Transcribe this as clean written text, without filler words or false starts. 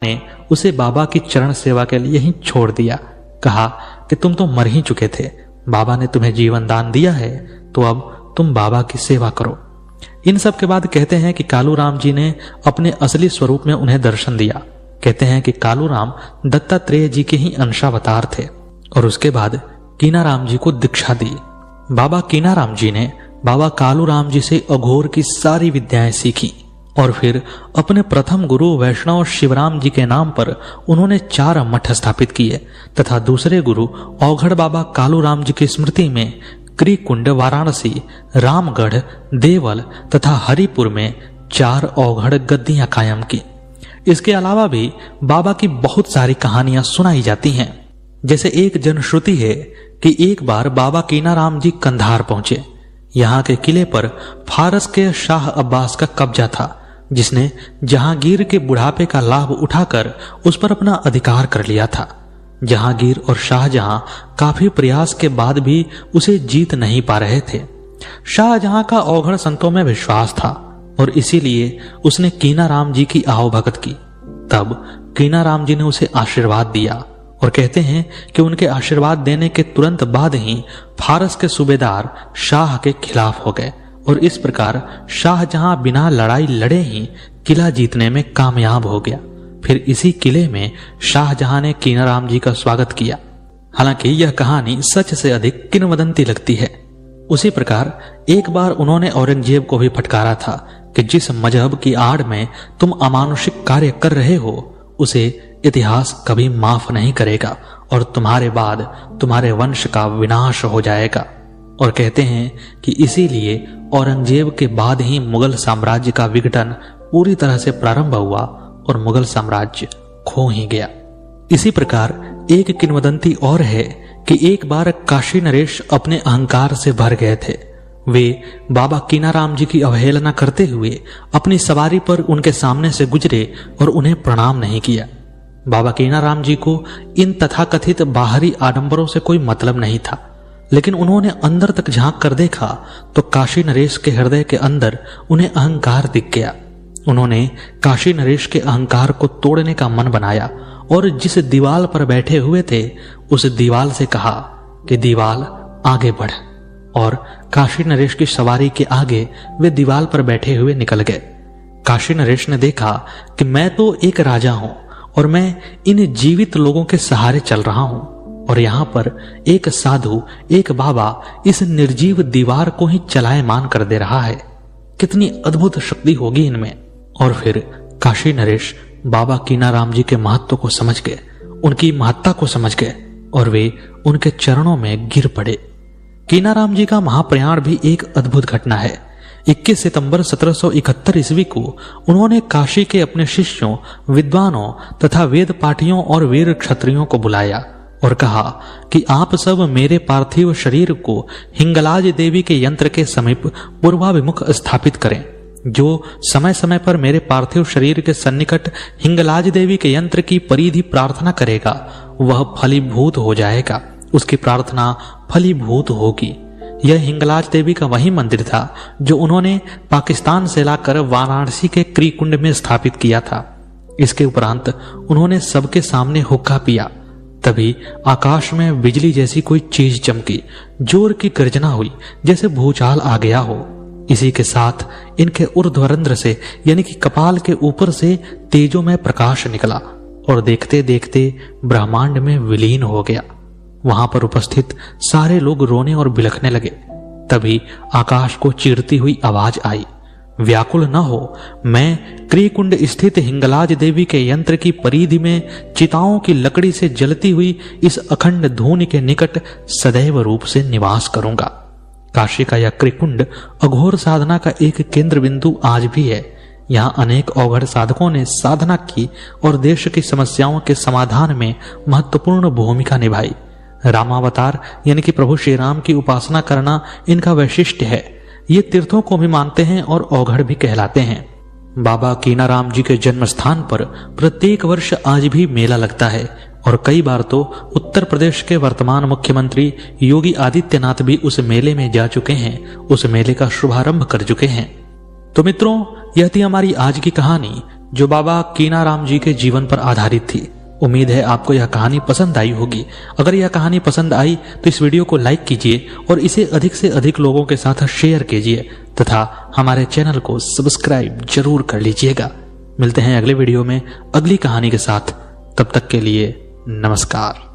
ने उसे बाबा की चरण सेवा के लिए ही छोड़ दिया। कहा कि तुम तो मर ही चुके थे, बाबा ने तुम्हें जीवन दान दिया है, तो अब तुम बाबा की सेवा करो। इन सब के बाद कहते हैं कि कालूराम जी ने अपने असली स्वरूप में उन्हें दर्शन दिया। कहते हैं कि कालूराम दत्तात्रेय जी के ही अंशावतार थे और उसके बाद कीनाराम जी को दीक्षा दी। बाबा कीनाराम जी ने बाबा कालूराम जी से अघोर की सारी विद्याएं सीखी और फिर अपने प्रथम गुरु वैष्णव शिवराम जी के नाम पर उन्होंने 4 मठ स्थापित किए तथा दूसरे गुरु औघड़ बाबा कालूराम जी की स्मृति में क्रीकुंड, वाराणसी, रामगढ़, देवल तथा हरिपुर में 4 औघड़ गद्दियां कायम की। इसके अलावा भी बाबा की बहुत सारी कहानियां सुनाई जाती हैं। जैसे एक जनश्रुति है कि एक बार बाबा कीनाराम जी कंधार पहुंचे। यहाँ के किले पर फारस के शाह अब्बास का कब्जा था, जिसने जहांगीर के बुढ़ापे का लाभ उठाकर उस पर अपना अधिकार कर लिया था। जहांगीर और शाहजहां काफी प्रयास के बाद भी उसे जीत नहीं पा रहे थे। शाहजहां का औघड़ संतों में विश्वास था और इसीलिए उसने कीनाराम जी की आवभगत की। तब कीनाराम जी ने उसे आशीर्वाद दिया और कहते हैं कि उनके आशीर्वाद देने के तुरंत बाद ही फारस के सूबेदार शाह के खिलाफ हो गए और इस प्रकार शाहजहां बिना लड़ाई लड़े ही किला जीतने में कामयाब हो गया। फिर इसी किले में शाहजहां ने कीनाराम जी का स्वागत किया। हालांकि यह कहानी सच से अधिक किंवदंती लगती है। उसी प्रकार एक बार उन्होंने औरंगजेब को भी फटकारा था कि जिस मजहब की आड़ में तुम अमानुषिक कार्य कर रहे हो उसे इतिहास कभी माफ नहीं करेगा और तुम्हारे बाद तुम्हारे वंश का विनाश हो जाएगा। और कहते हैं कि इसीलिए औरंगजेब के बाद ही मुगल साम्राज्य का विघटन पूरी तरह से प्रारंभ हुआ और मुगल साम्राज्य खो ही गया। इसी प्रकार एक किंवदंती और है कि एक बार काशी नरेश अपने अहंकार से भर गए थे। वे बाबा कीनाराम जी की अवहेलना करते हुए अपनी सवारी पर उनके सामने से गुजरे और उन्हें प्रणाम नहीं किया। बाबा कीनाराम जी को इन तथाकथित बाहरी आडंबरों से कोई मतलब नहीं था, लेकिन उन्होंने अंदर तक झांक कर देखा तो काशी नरेश के हृदय के अंदर उन्हें अहंकार दिख गया। उन्होंने काशी नरेश के अहंकार को तोड़ने का मन बनाया और जिस दीवाल पर बैठे हुए थे उस दीवाल से कहा कि दीवाल आगे बढ़, और काशी नरेश की सवारी के आगे वे दीवाल पर बैठे हुए निकल गए। काशी नरेश ने देखा कि मैं तो एक राजा हूं और मैं इन जीवित लोगों के सहारे चल रहा हूं और यहां पर एक साधु, एक बाबा इस निर्जीव दीवार को ही चलायमान कर दे रहा है। कितनी अद्भुत शक्ति होगी इनमें। और फिर काशी नरेश बाबा कीनाराम जी के महत्व को समझ गए, उनकी महत्ता को समझ गए और वे उनके चरणों में गिर पड़े। कीनाराम जी का महाप्रयाण भी एक अद्भुत घटना है। 21 सितंबर 1771 ईस्वी को उन्होंने काशी के अपने शिष्यों, विद्वानों तथा वेद पाठियों और वीर क्षत्रियों को बुलाया और कहा कि आप सब मेरे पार्थिव शरीर को हिंगलाज देवी के यंत्र के समीप पूर्वाभिमुख स्थापित करें। जो समय समय पर मेरे पार्थिव शरीर के सन्निकट हिंगलाज देवी के यंत्र की परिधि प्रार्थना करेगा वह फलीभूत हो जाएगा, उसकी प्रार्थना फलीभूत होगी। यह हिंगलाज देवी का वही मंदिर था जो उन्होंने पाकिस्तान से लाकर वाराणसी के क्रीकुंड में स्थापित किया था। इसके उपरांत उन्होंने सबके सामने हुक्का पिया। तभी आकाश में बिजली जैसी कोई चीज चमकी, जोर की गर्जना हुई जैसे भूचाल आ गया हो। इसी के साथ इनके ऊर्ध्वरंध्र से यानी कि कपाल के ऊपर से तेजों में प्रकाश निकला और देखते देखते ब्रह्मांड में विलीन हो गया। वहां पर उपस्थित सारे लोग रोने और बिलखने लगे। तभी आकाश को चीरती हुई आवाज आई, व्याकुल न हो, मैं क्रीकुंड स्थित हिंगलाज देवी के यंत्र की परिधि में चिताओं की लकड़ी से जलती हुई इस अखंड धूनि के निकट सदैव रूप से निवास करूंगा। काशी का यह क्रीकुंड अघोर साधना का एक केंद्र बिंदु आज भी है। यहाँ अनेक औघड़ साधकों ने साधना की और देश की समस्याओं के समाधान में महत्वपूर्ण भूमिका निभाई। रामावतार यानी कि प्रभु श्री राम की उपासना करना इनका वैशिष्ट्य है। ये तीर्थों को भी मानते हैं और औघड़ भी कहलाते हैं। बाबा कीनाराम जी के जन्म स्थान पर प्रत्येक वर्ष आज भी मेला लगता है और कई बार तो उत्तर प्रदेश के वर्तमान मुख्यमंत्री योगी आदित्यनाथ भी उस मेले में जा चुके हैं, उस मेले का शुभारंभ कर चुके हैं। तो मित्रों, यह थी हमारी आज की कहानी जो बाबा कीनाराम जी के जीवन पर आधारित थी। उम्मीद है आपको यह कहानी पसंद आई होगी। अगर यह कहानी पसंद आई तो इस वीडियो को लाइक कीजिए और इसे अधिक से अधिक लोगों के साथ शेयर कीजिए तथा हमारे चैनल को सब्सक्राइब जरूर कर लीजिएगा। मिलते हैं अगले वीडियो में अगली कहानी के साथ। तब तक के लिए नमस्कार।